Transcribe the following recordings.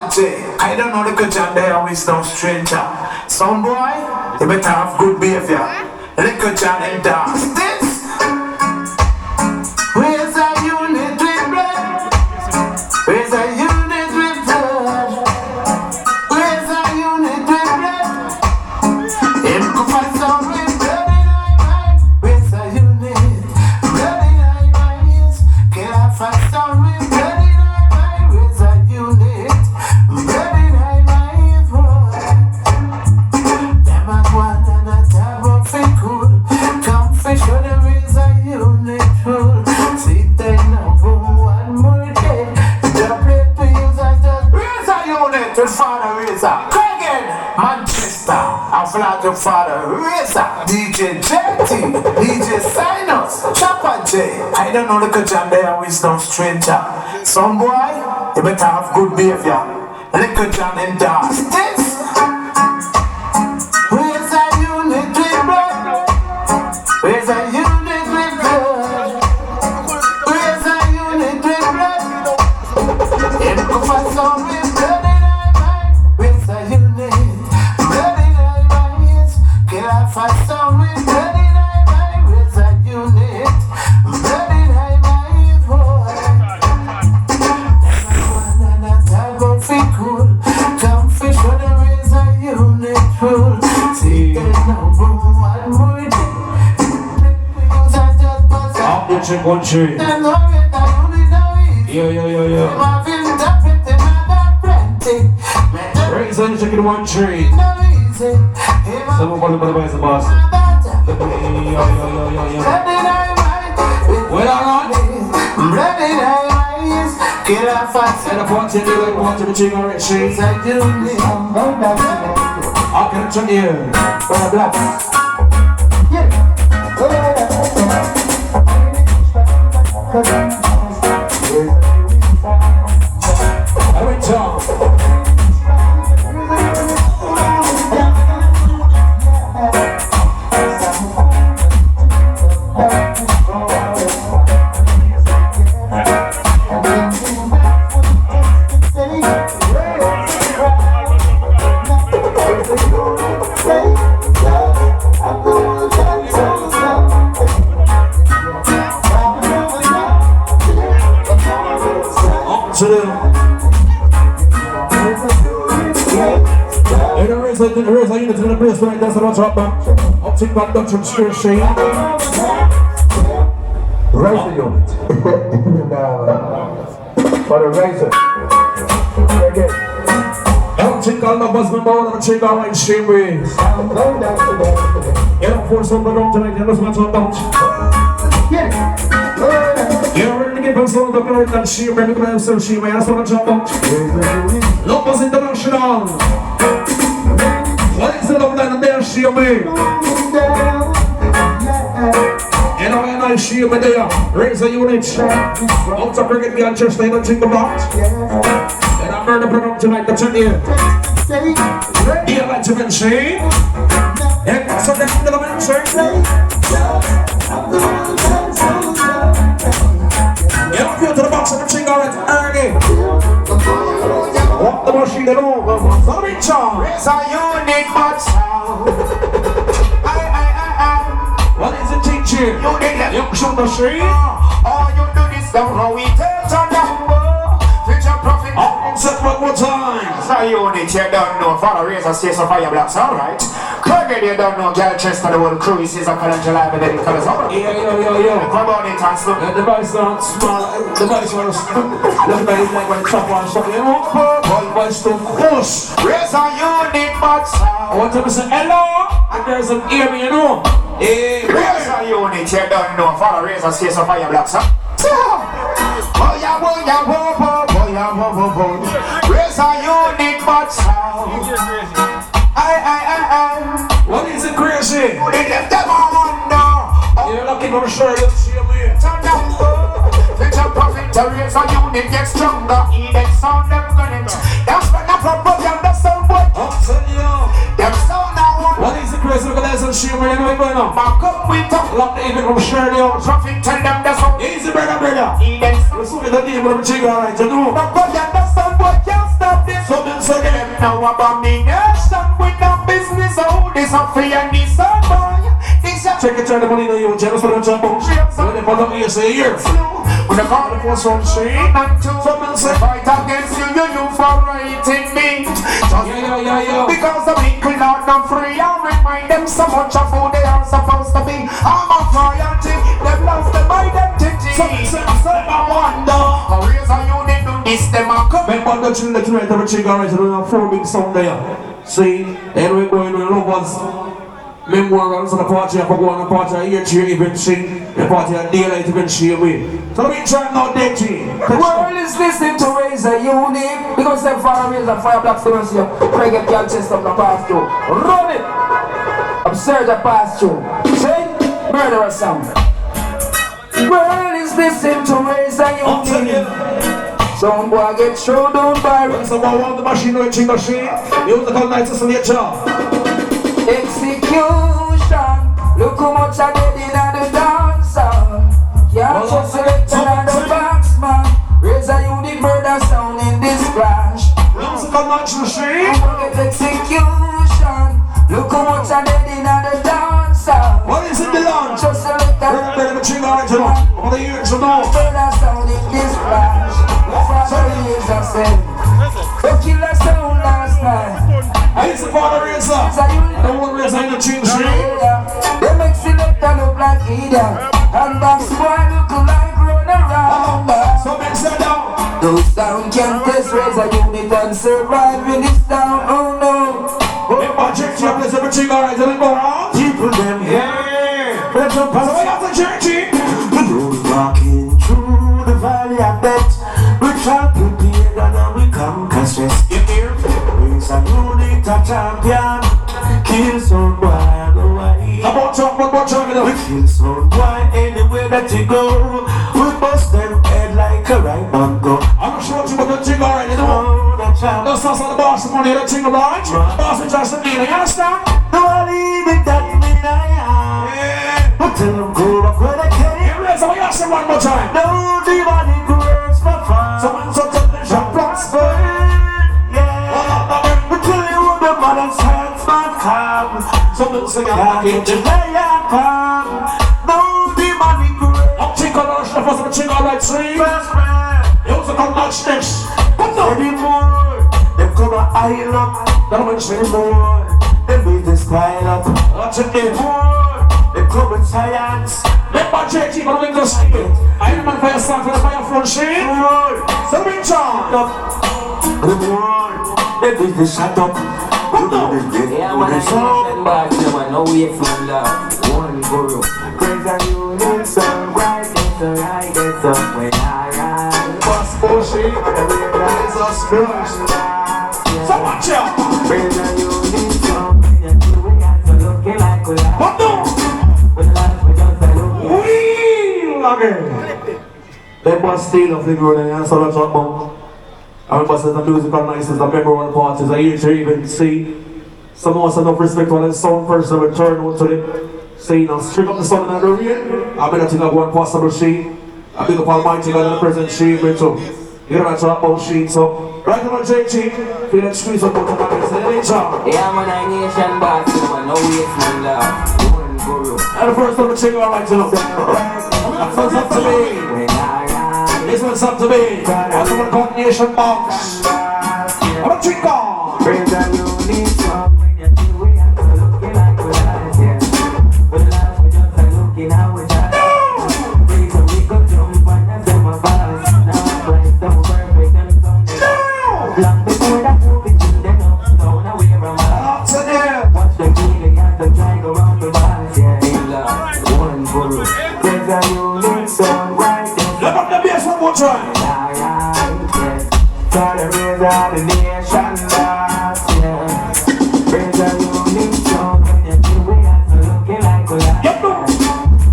I don't know the culture and there is no stranger. Some boy, you better have good behavior. The culture and dance. This where's a unit with blood? Where's a unit with blood? Where's a unit with blood? Him go find some with blood in my mind. Where's a unit? Blood in my mind. Can I find some with blood in my mind? Where's a unit? Blood in my mind. Them a go and a tab up for cool. Come fish when there is a unit full. See they now boom one more day. The plate to use I just raise a unit with Father Raza. Craig Manchester, I fly to Father Raza. DJ JT, DJ Sinus, Chopper J. I don't know the culture and there is no stranger. Some boy, you better have good behavior. Little John and dance. This where's a unit with blood? Where's a unit with blood? Where's a unit with blood? Him go for some with blood in my mind. Where's a unit? Blood in my mind. Can I find some with blood in my mind? Where's a unit? Blood in my mind, boy. And a type of fit cool. Come fish when there is a unit full. See they now boom one more day. Up the chick one tree. Yo. Raise on the chicken one tree. Someone call the boss. Yo. Where are you? And a party in the water with chicken red shades. I'll get it from you. I went down. The Raza unit in the place right there, so don't drop back. Up to back down from straight shade. Raza unit. For the Raza. Again. Don't think all of us remember what I'm saying about right straight ways. You don't force something down tonight, you just want to bounce. You're ready to give us all the glory and shame, ready to have some shame, I just want to jump out. Lopez International. What is it up there and there, see me? You know when I see me there, raise a unit. Out to bring it me on chest, I don't think about. And I'm going to bring up tonight, the 20th. Do you like to mention? And so that's the mention. You don't feel to the box of the thing already, walk the machine over, so reach on. Raise a unit but sound. What is it teaching? You did that. You shoot the street. All you do is down how we tell on number. Future profit. Set one more time. Raise a unit, you don't know. Father Raza stays on fire blocks, alright. Craig, you don't know. Girl Chester, the whole crew, he says a calendar live and then he colors over. Yo. Come on in, and slow. The device not small. The device was the device like when top one shot. You know, all voice to push. Raise a unit but sound. I want to say hello, and there's an ear, you know. Raise a unit, you don't know. Father Raza stays on fire blocks, huh? Raise a unit but sound. What is it crazy? They left them all under. You're looking for sure you'll see me. Turn down future profit, the raise a unit get stronger. Even sound them gonna. That's when I promote them, the sound boy. I'm telling you. Them sound now. What is it crazy? Look at that, she you know what's going on. Back up with them. Lock the even from Shirley out. Traffic, tell them the sound. Easy, brother. Even Let's look at the name of the chick, alright, you know. but you understand what can't stop this. So Now abomination with no business. Oh, this a free and this a boy. This a check it, turn the money to you, jealous for the jump. When they follow me, you say here. when the call for some shit and two. Someone say, fight against you, you for rating me. yeah. Because the people not no free. I remind them so much of who they are supposed to be. I'm a royalty. Them lost them identity. I wonder how is a unit do this them a come. remember the children that you write every chicken right, and have 4 big sound there. See, and we're going to lovers. Memorials and the party, I go on the party, I hear cheer even sing, the party at daylight even cheer me. So let me try now, Deji. The world is listening to Raza Unit because them fire raise and fire black students here. Pray get your chest up and pass through. Run it! Absurd and pass through. Say, murderer sound. World is listening to Raza Unit. Some boy get thrown down by So I want the machine to change machine. Musical nights is later. execution. Look how much I did in the dancer. Can't just select another box, man. Raise a unit murder sound in this flash. Musical nights machine. Execution. Look how much I did in the dancer. What is it, the launch? Just select Better the ching right now. All the years ago. murder sound in this flash. Father is a sin. The killer sound last night. It's the father Raza. The one Raza in the ching machine. They make Selecta look like idiot. And box boy look like run around. So men sit down. Those sound can test Raza unit and survive in this town. Oh no. If I check you up, there's every ching right, and go around. People them Yeah. Let's go. So we have the churchy. those walking through the valley of death. We try prepared and we conquer stress. You hear? Raise a unit a champion. Kill some boy and go away. About talk, We kill some boy anywhere that you go. We bust them head like a right man go. I'm not sure what you want to ching right, you know. Oh, the champ. That's not the boss of money, the ching right. Boss is just the deal, you understand? No, I leave it that me I am. Yeah. But tell them go back where they came. Here it is, we ask them one more time. No, the money grows for fun. Someone so tell them shop prosper. Yeah. We tell you what the mother's hands might come. Someone sing Can't out get the the lion come. No, the money grows. I'm ching on the first of the ching right, see? First man. You also come much next. Come on. Anymore. They come a isle up. That one say Anymore. They beat the style up. that's it there. More. They come with science. Let my JT, but we go see it. I am man for your son, for the fire front sheet. More. So bring John. The more. They beat the shut up. Yeah, man, I can't back them. I know we from love. One guru. Praise the union, sun bright, it's alright, it's up when I ride. Boss bullshit. It's a spirit. So watch out. Praise the union, sun bright, we got to looking like we are. What no? With life, we just a looking. We again. They must steal off the road and answer the top bomb. I remember says the musical nights is the memorable parties. I used to even see some more enough respect when the sound person will turn out to them. Saying, now strip up the sun in the rain. I better think of one possible sheet. I think of Almighty God in the present sheet. You know that's about sheet. So, right on JT, feel like squeeze up on the back and say, hey, John. Yeah, man, I nation back them. I know we from love. One guru. And the first time I check out right now. That one's up to me. When I ride. This one's up to me. I'm gonna call Nation Box. I'm a drink on. Praise the union, sun when you do, we got to looking like we are. With life, we just a looking how we are. Praise the we go jump and them a fast. Now, right, so perfect and so long before that movie, they know, so now we're a man. To them. Watch the killing and the drag around the bars, yeah. One guru. Praise the union, sun bright, it's Let up the bass one more time. alright, yeah. Try to raise all the nation last, yeah. Praise the union, sun when you do, we got to looking like we are. Yep, no.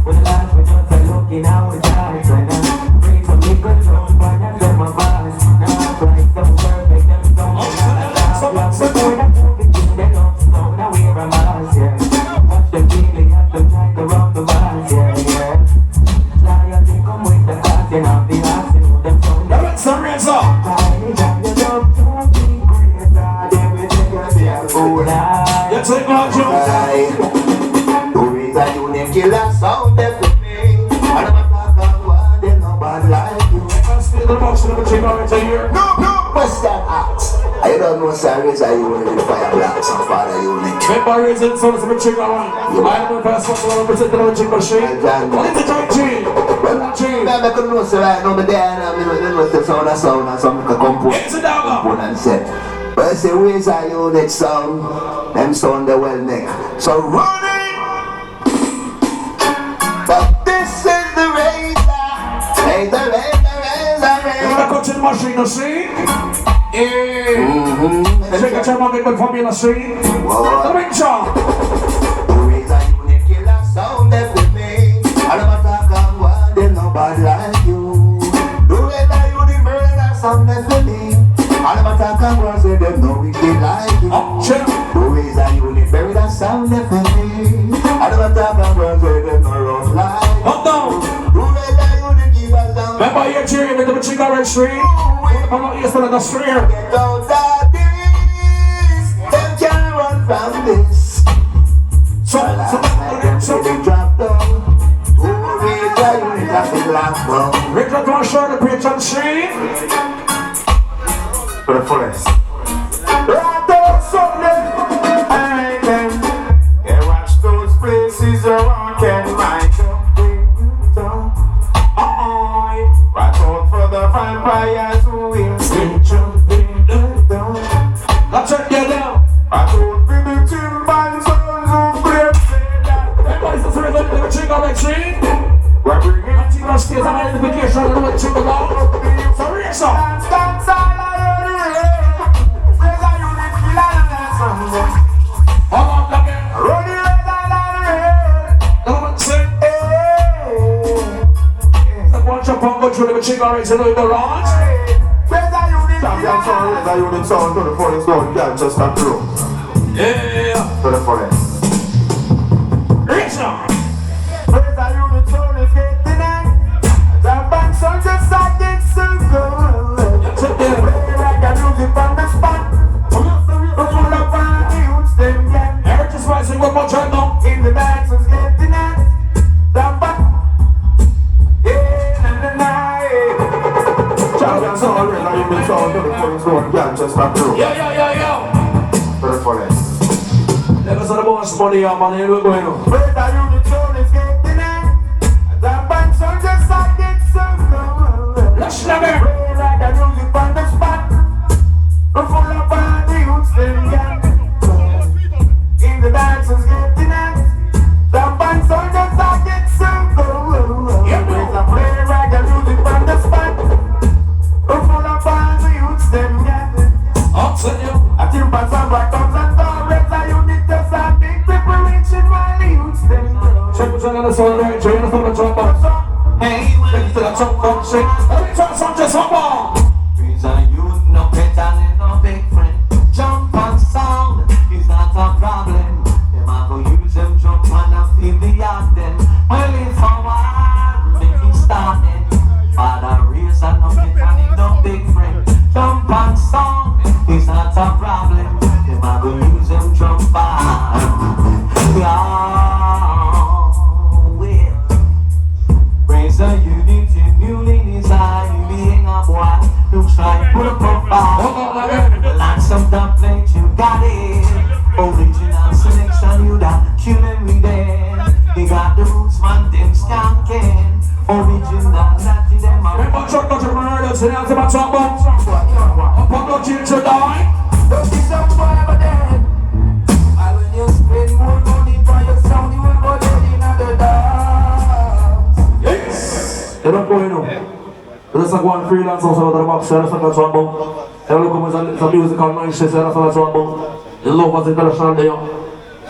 With life, we just a looking how we die, so now. Praise the we go jump and them a fast. Now, right, so perfect and so long before that movie, they know, so now we're a mass, yeah. Watch them killing and the drag around the bars, yeah. Loyalty come with the cause, you know, the heart, you know them sound. Now let's raise up. Tiny job, you love to be great. Raza unit, fire blocks and father unit. Remember raising the sound of the trigger one. I am the first one to represent the logic machine. What is the joint G? I couldn't know so right now, but then I know the sound and some component set. But I say, where's our unit sound? Them sound the well neck. So run it! But this is the Raza. Raza. Coaching machine, you see? Yeah. Check out your market with formula, see? The ring shot. Raza unit killer sound everything. All of us can one, they nobody like you. The Raza unit murder sound everything. All of us can one, say them know we feel like you. The Raza unit bury that sound everything. All of us can one, say them know run like you. The Raza unit give us down. Remember your cheering with the cigarette street? I'm not used to the street. Get out of this. Them can't run from this. So they drop down. Raza unit has been locked down. Rick, let me show the pitch and see. For the fullest. Right out something. I can. Yeah, watch those places around Jamaica. Watch out for the vampires who will still jumping down. Let's check you down. Watch out for the chimpanzees who play that. Everybody's just ready to the cigarette street. We're bringing Anti-Rush stays an identification of the way to go. So Raza. dance all around the world. Raza unit killer and Hold on, again. run the Raza down the Come on, sing. Watch your pongo through the cigarettes and the launch. Champion sound, Raza unit sound to the fullest down, can't just stop through. Yeah. To the fullest. Raza. Raza unit sound is getting it. The bank sound just like it's so good. That's it there. Like a music on the spot. Full of party youths, them gang. Eric is rising one more time now. In the dancers getting it. The bank. Champion sound, Raza unit sound to the fullest down, can't just stop through. Yo. To the fullest. Let us have the bonus money, man. Here we go. Raza unit sound is getting it. The bank sound just like it's so good. Let's never. Like a music on the spot. Full of party youths, them gang. In the dancers getting it. The band sound just like it's so good. Raza play like a music on the spot. Full of party youths, them gang. I'll tell you. I think by some black comes and down. Raza unit just a big preparation while the youths, them grow. Check what's on the sound right. Join us on the drum box. Hey, take it to the drum box. Shake. Every time some just hop on. Raza youth no better than no big friend. Jump and sound is not a problem. Them a go use them jump and a feel the yard then. Well it's forward, make it started. Father Raza no better than no big friend. Jump and sound is not a problem. Them a go use them jump and Raza unit in new ladies eye. Being a boy who try put a profile. Well, and some dumb plate you got it. Original selection you done kill every day. They got the roots man them skanking. Original that them a Remember, Chuck got your murders and out of my top box. Up on the chin to die. Don't be some boy ever dead. And when you spend more money for your sound, you will go dead in the dance. Yes. They don't go in now. There's like one freelance also with the box. That's what that's about. They look at it's a musical noise. That's what that's about. The love was international there.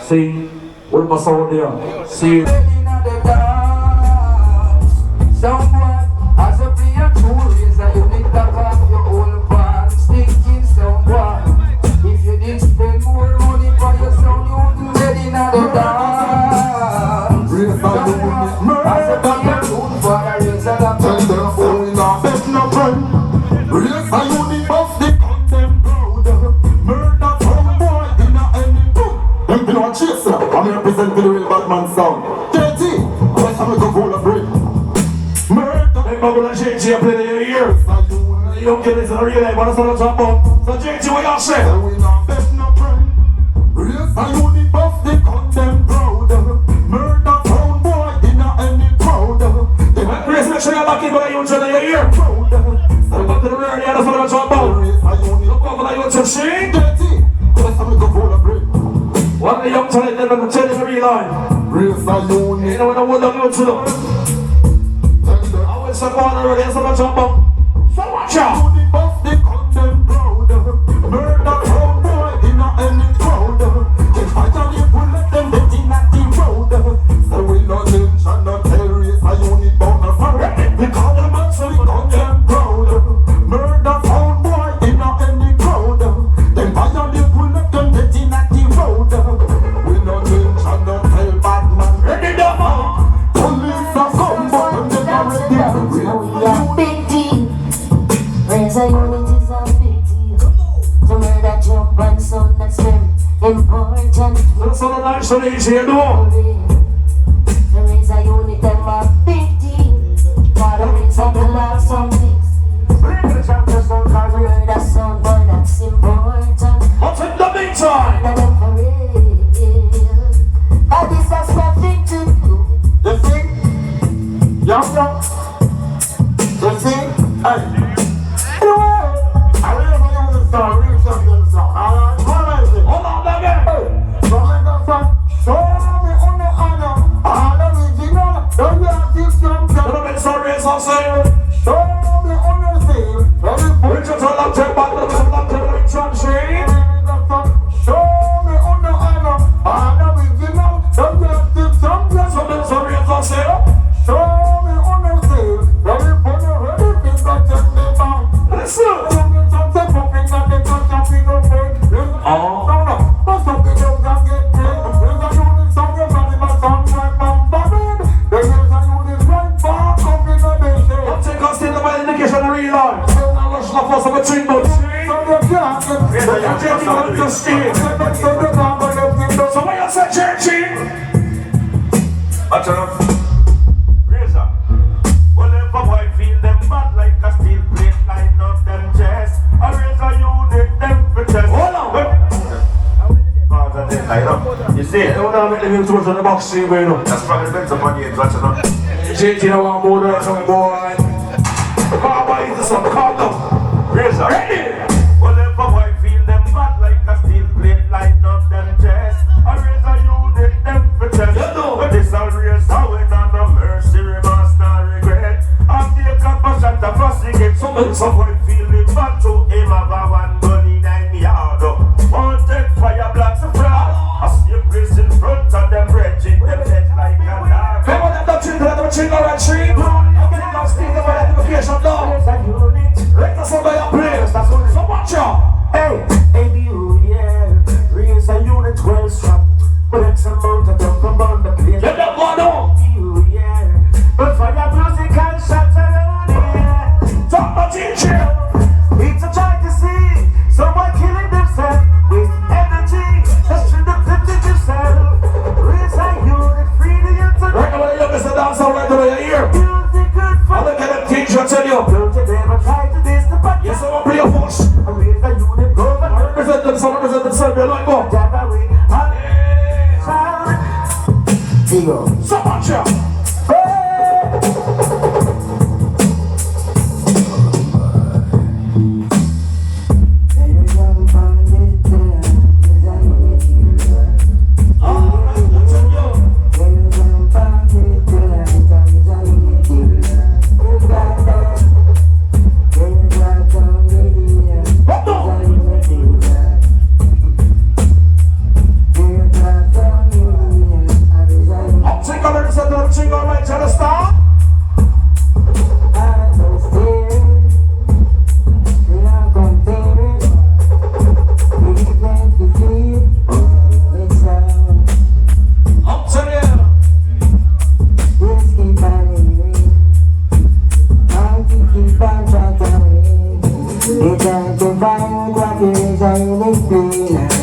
See, what my sound there. See. Dead in the dance. Some boy has a play a tool. Is a unique tap off your old pants. Thinking some boy. If you didn't spend more money for your sound, you wouldn't dead in the dance. Some boy has a play a tool for a razor that Tell them for we not bet no friend. Raza unit of the condemned crowd. Murder from boy in a any book. Them be no chaser. I'm representing the real bad man sound. JT, what's I'm gonna go to bring? Murder. Hey, Bubble and JT play the ear. Raza unit. You don't get this in a real life. What's on the top box? So JT, what y'all say? We not bet I only buff the condemn proud. Murder found boy in any crowd. My grace, make sure you're lucky for the youth in your ear. Proud. Look up to the rear, the other side of the jumbo. Look over the youth and see. Dirty. Let's have a go for the break. One of the young talent that will tell you the real line. Race a unit. You know what I want to do to them. I will say one already, that's what I'm jumbo. So watch out. Only buff the condemn proud. Murder found boy in any crowd. If I tell you pull let them get in at the road. So we no tension, no terrorists. I only bound a fire. We call them out so we condemn proud. Murder found boy in any crowd. Then violate pull let them get in at the road. We no tension, no tell bad man. Ready, demo. Police are come but them never ready. Big deal. Raise a unit is a big deal. To murder jump and sound that's very important. That's all the nice and easy, you know. To raise a unit them a big deal. Gotta raise up the last some things. Murder sound boy that's important. What's in the meantime? Let them for real. And this has nothing to do. You see? Young. You see? Hey. I really want to start real something. Alright, what is it? Hold on, baby. Show me on the honor. All original. Don't you have to jump A little bit sorry, as I'm saying. Show me on the thing. We just hold up to the bottom of the bottom of the transit. Show me on the honor. All original. Don't you have to jump Something sorry, as I'm saying. Show me on the thing. Let me put the ready finger check me down. Listen. Don't take us in the way indication of real life. I'm rushing off us of a train, but so what you say, Churchy? Watch out. Raza. Whenever boy feel them bad like a steel plate, line up them chest. A Raza unit them for chest. Hold on. You see it? I don't know, make the towards the box, see, you know. That's probably been some money in watching up. JT, you want more than some boy. Come on, eat some, come on. Raza. Ready? Whenever boy feel them bad like a steel plate, line up them chest. A Raza unit them for chest. You know. But this all Raza with no mercy, remorse, no regret. And take a shot of fussy get some boy feeling bad to him about one gun in me yard. Won't take fire blocks of fraud. I see a place in front of them bridging them head like a dog. Remember that doctrine, that tree, that tree? I'm getting down speaking about identification now. Right now, somebody up here. So watch out. Hey, yeah, raise a unit well strapped. But it's a amount of them come on the place. Get that one on. Yeah, but for your musical shots around here. Talk about teacher. It's a try to see someone killing themselves with energy. Just to the yourself. Raise a unit, free the internet. Right now, when you listen to dance, I'll right over your ear. Music good for I'll look at them teacher, I tell you. don't you never try to diss the podcast. Yes, I'm going to play a force. Raise a unit, go and Represent themselves, you're like, go. jab away. So watch out.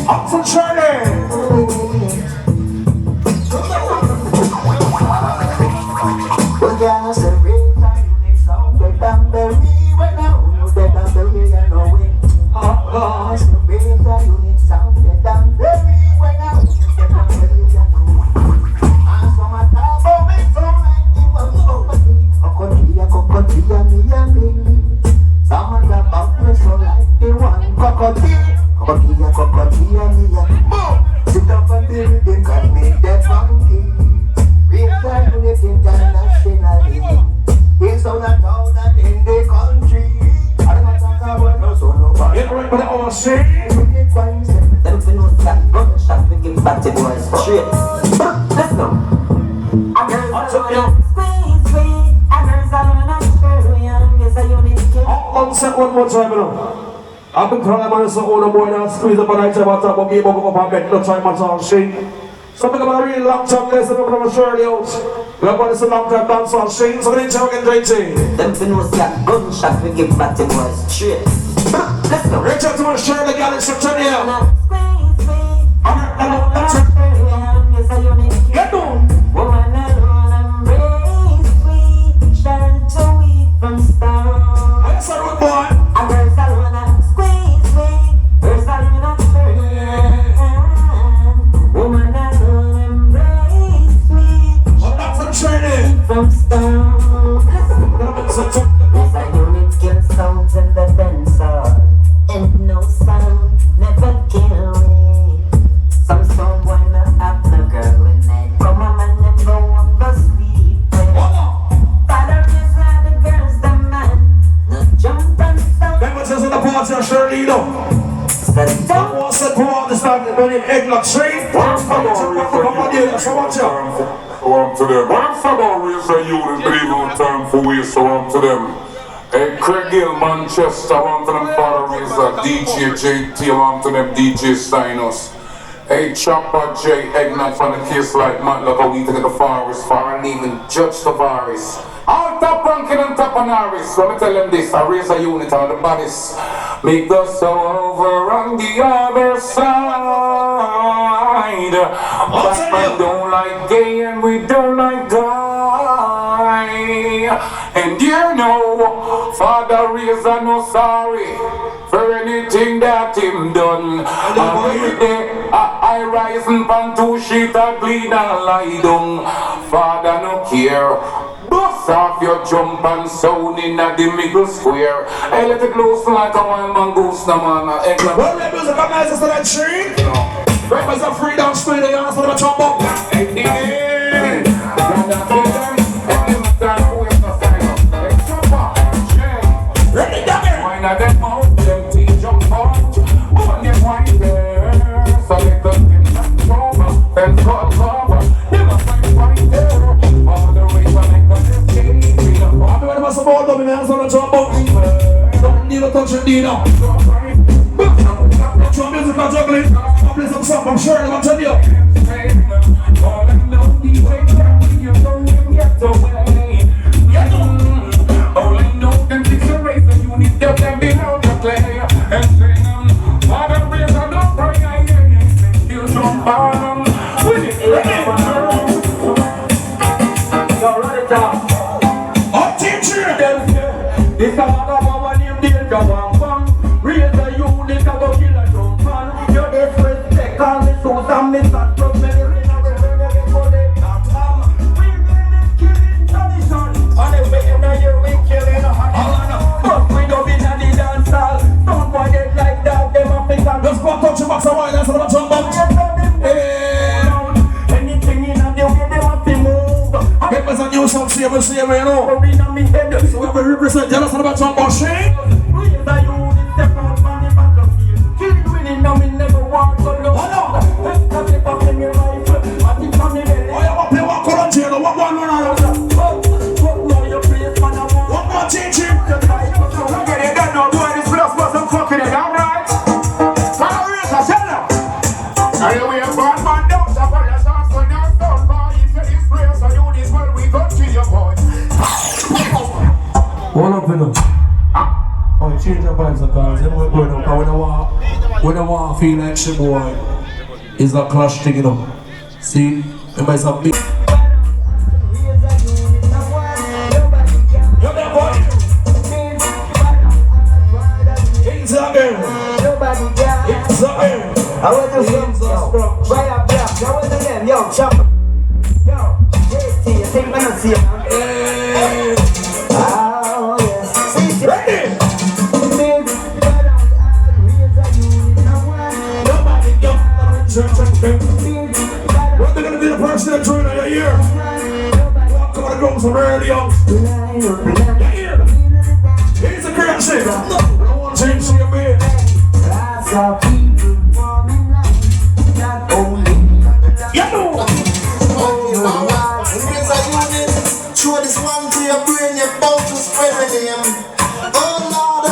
Up for training. Sit up and deal with them, cause make them funky. Real time to live internationally. In some town and in the country. I don't talk about no so nobody. Get ready for the all shit. Them fi know that gunshot we give back to boys straight. Listen up. A girl's alone squeeze sweet. A girl's alone and Australian. Yes, a unique kid. One second, one more time, you know. I've been calling man so old boy now squeeze up and I tell about top of me about go up and bed no time much all shit. So I'm about a real long time lesson from Shirley out. We're about this a long time dance all shit. So we're going to drink tea. Them fi know that gunshot we give back to boys straight. Listen up. Reach out to my Shirley girl in September. Squeeze sweet. A girl's alone and Australian. Yes, a unique kid. Get down. Woman alone embrace sweet. Shelter we from stone. Yes, sir, good boy. A girl's alone and squeeze sweet. Girls alone and Australian. Woman alone embrace sweet. I'm not from Shirley. From stone. There's a unit kill sounds in the dancehall. And no sound never kill me. Some sound boy not have no girl when they come a man them go on the sleep. Father is not the girls the man. No jump and sound. Members in the party are Shirley, you know. Some more said to understand the burning egg like shade. Come on, here, so watch out. So to them. What I'm about raise a youth and believe on time for waste, so to them. Hey, Craig Hill, Manchester, I want to them father raise a DJ JT, I want to them DJ Steinos. Hey, Chopper J, Eggnog on the case like Matt, like how we take the forest far and even Judge Tavares. All top ranking and top on Harris. Let me tell them this, I raise a unit on the baddest. Make us over on the other side. But we don't like gay and we don't like guy. And you know, Father raise a no sorry for anything that him done. I rise and pan two sheet and clean and lie down. Father no care. Bust off your jump and sound in at the middle square. Hey, let it loose like a wild man goose, no man. Well, the music organizers to that tree. Rappers are free down straight, they ask for the chop up. Ready, dagger. Why not them out? Them tea jump out. One get wine there. So let them get over. Then call cover. Them a fight there. All the way to make us escape. I'm going to pass the ball down in the hands on the chop up. Don't need a touch of Dino. Drum music are juggling. I'll play some stuff, I'm sure I'm telling you. All I know, DJ, you know him get away. All I know, them things are raised and you need them behind the clay. And sing them, Father, raise and don't pray, I hear you. You jump on them. With it, Yo, run it down. Oh, teacher! This a mother mama named Danger Bang Bang. Raise a unit, I go kill a drum fan. You disrespect, call me Susan, me start from me. Ring a bell, you get bullet, bam bam. We been killing tradition. And if we in a year, we killing a hot. But we don't be in the dance hall. Don't forget like that, them African. Let's go touch your box of wine, that's what I'm talking about. Anything in a new way, they want to move. Members and you some see you know. So So we represent, tell us about some more shit. we is a unit, step out from the battlefield. Kill winning, now we never want to lose. Let's have it up in your rifle. I think from the belly. Oh, you want to play one current here, what one run around? Fuck now your place, man, I want. What more teaching? Get it done now, boy, this plus wasn't fucking it, alright? Terrorists, I said that. Are you a bad man down, so for your songs, when you're done, boy, into this place, a unit, well, we gon' kill your boy. Hold up, you know. Oh, you change your vibes, guys. You know what we're going on. When I want to feel like shit, boy, it's a clash thing, you know. See? It might have big. You're there, boy. It's a girl. It's a girl. I went to some right up there. Now what's the name? Yo, chopper. Yo, JT, you think I'm gonna see you? Oh, yes. Ready? radio. Here's the currency. Change your bed. Raza people forming life, not only. Show this one to your brain, you're about to spread the name. Oh Lord,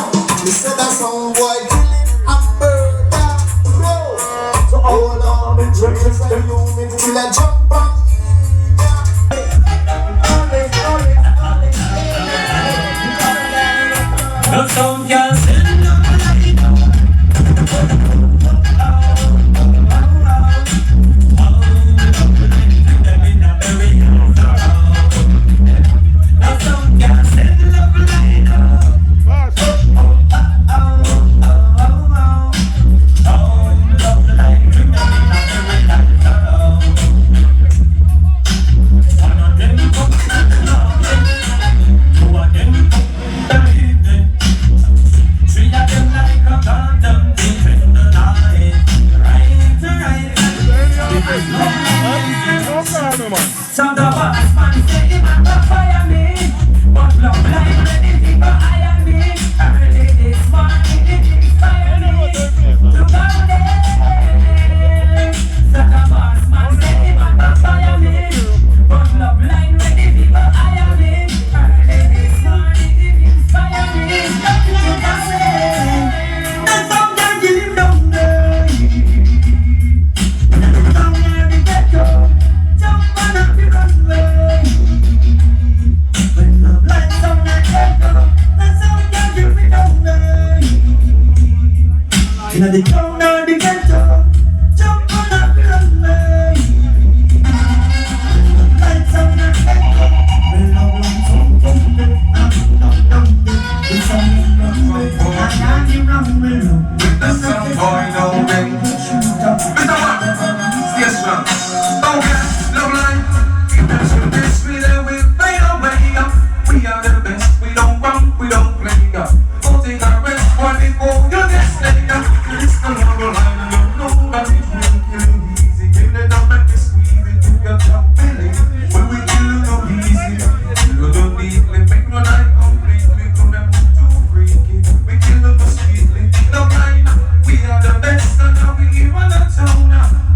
you said that some boy killing a murder, bro. So hold on, it's a human till I jump on. No sound can send no light. Sound of us, man, say him and the fire me. But love like ready people hire me. Early this morning it inspire me. Look out there. Sound of us, man, say him and the fire me. But love like ready people hire me. Early this morning it inspire me. Look out there. The sound can kill him down there. Down there the ghetto. Jump on up the runway. When the lights on the echo, the sound can give me down there. Inna the town or the ghetto, jump on up the runway. When the lights on the echo, when the lights on the echo, the sound is runway. I got you runway. With the sound boy, no way. Mr. One, stay strong. Okay. Love line, if that's your best, we then will fade away. We are the best, we don't run, we don't play. Don't take our rest, one before your next day. It's the love line, and you know that it will kill you easy. Give the number to squeeze it to your tongue belly. When we kill you no easy, you don't neatly make no life completely. From them to freaky, we kill them sweetly. Love line, we are the best, and now we here on the town.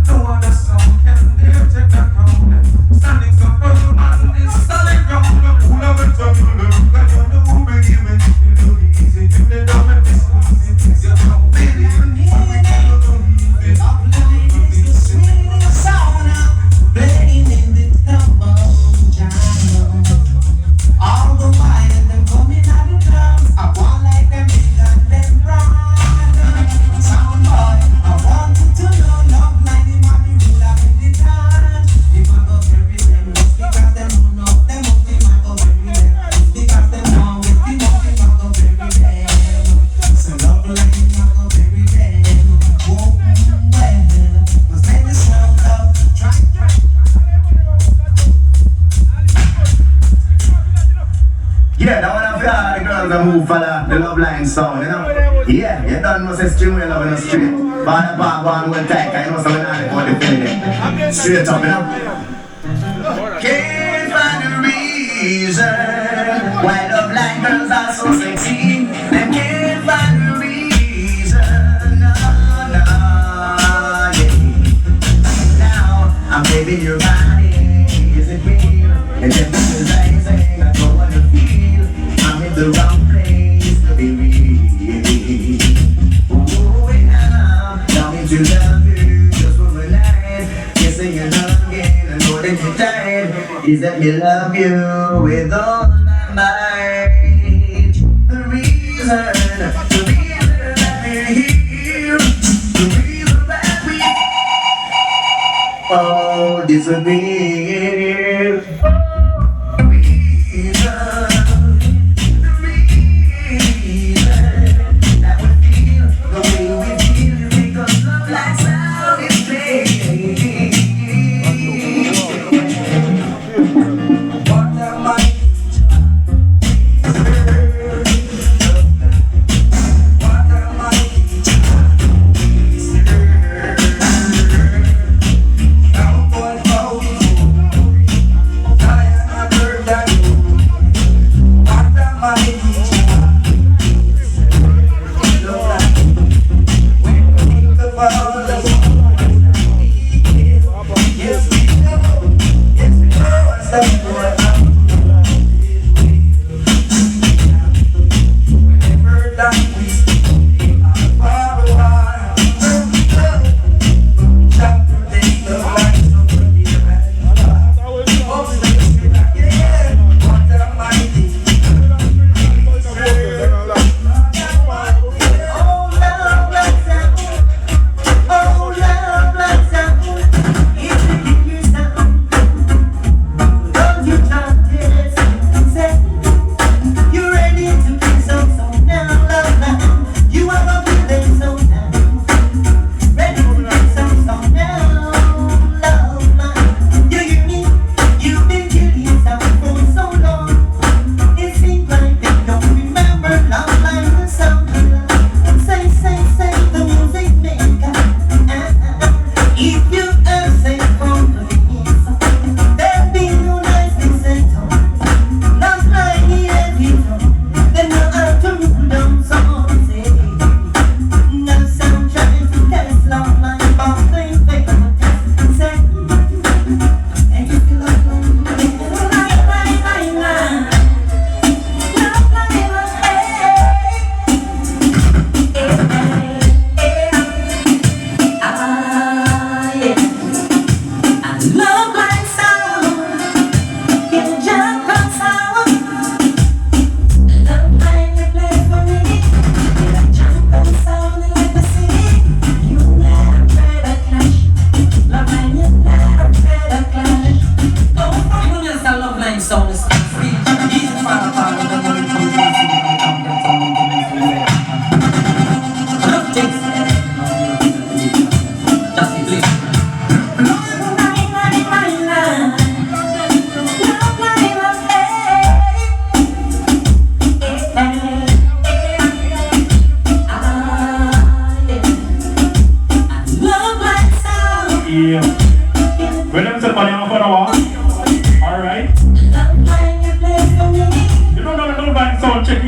No other song can dare take the crown. Standing so firm on this solid ground. Who love it, and you know who believe it. You do the easy, do the dumb and this easy. You don't believe it, but we can do it. Sound playing in the double channel. All the while them coming out the drums. I want like them big and them brown. Sound boy, I want you to know love like the money will have in the town. If I go bury them, it's because them don't know them up the man go bury them. It's because them know with the monkey man go bury them. So love like the man go bury them. Oh well, was made the sound of try. Yeah, that one of the girls that move for the love line sound, you know? Yeah, you don't know say string when love in the street. But the bar one will take, I know something on it for the feeling. Straight up, you know? Can't find a reason why love line girls are so sexy. Them can't find a reason, no, yeah. Now, I'm baby your body, is it real? And then this is rising, I don't wanna feel I'm in the wrong place to be real. Oh, and now me to love you just for a night. Kissing and hugging and holding you tight. Is that me love you with all my might. The reason that we're here, the reason that we all disappear. The reason that we feel the way we feel is because love like sound is playing. What am I? What am I? Now, boy,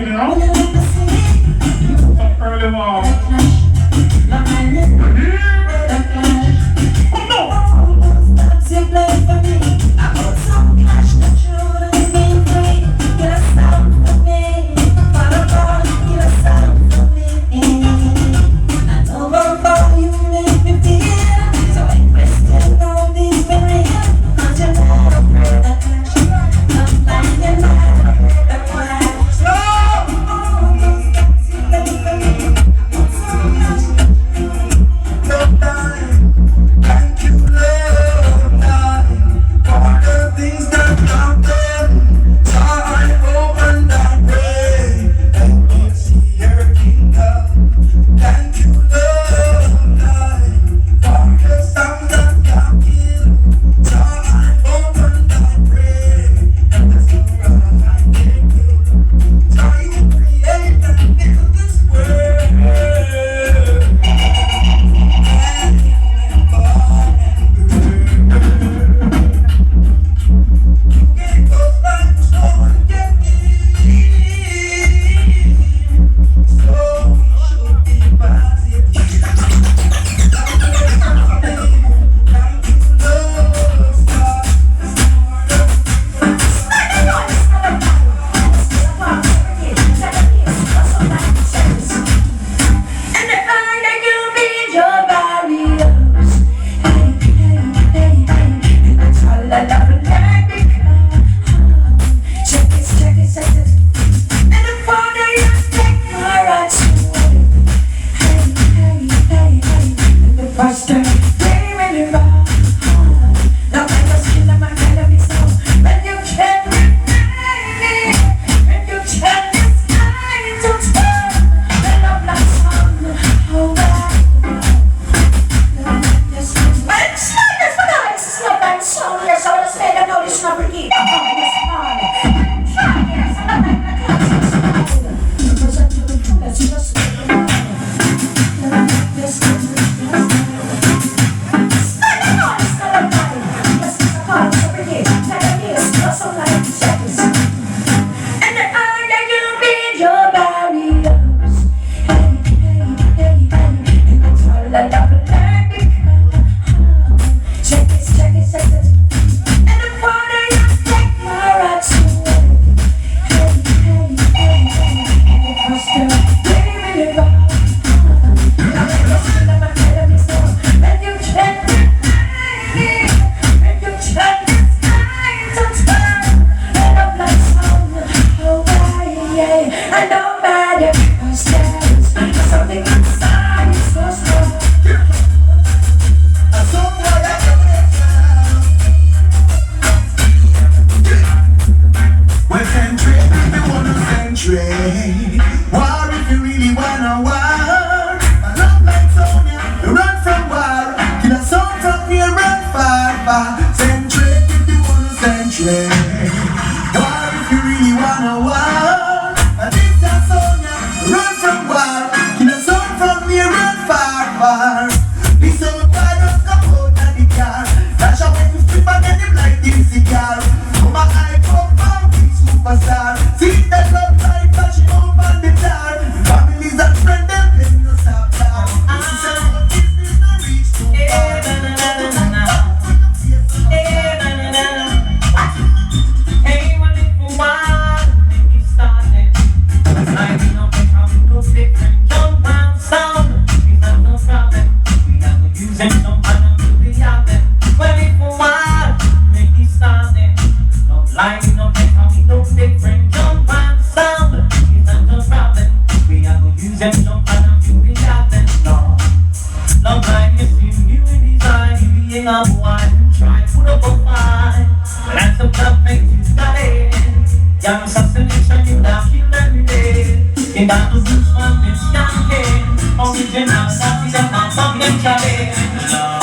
you know? Early warm. Young assassination, you not kill every day. You got to do something, skanking. Original, that's the challenge.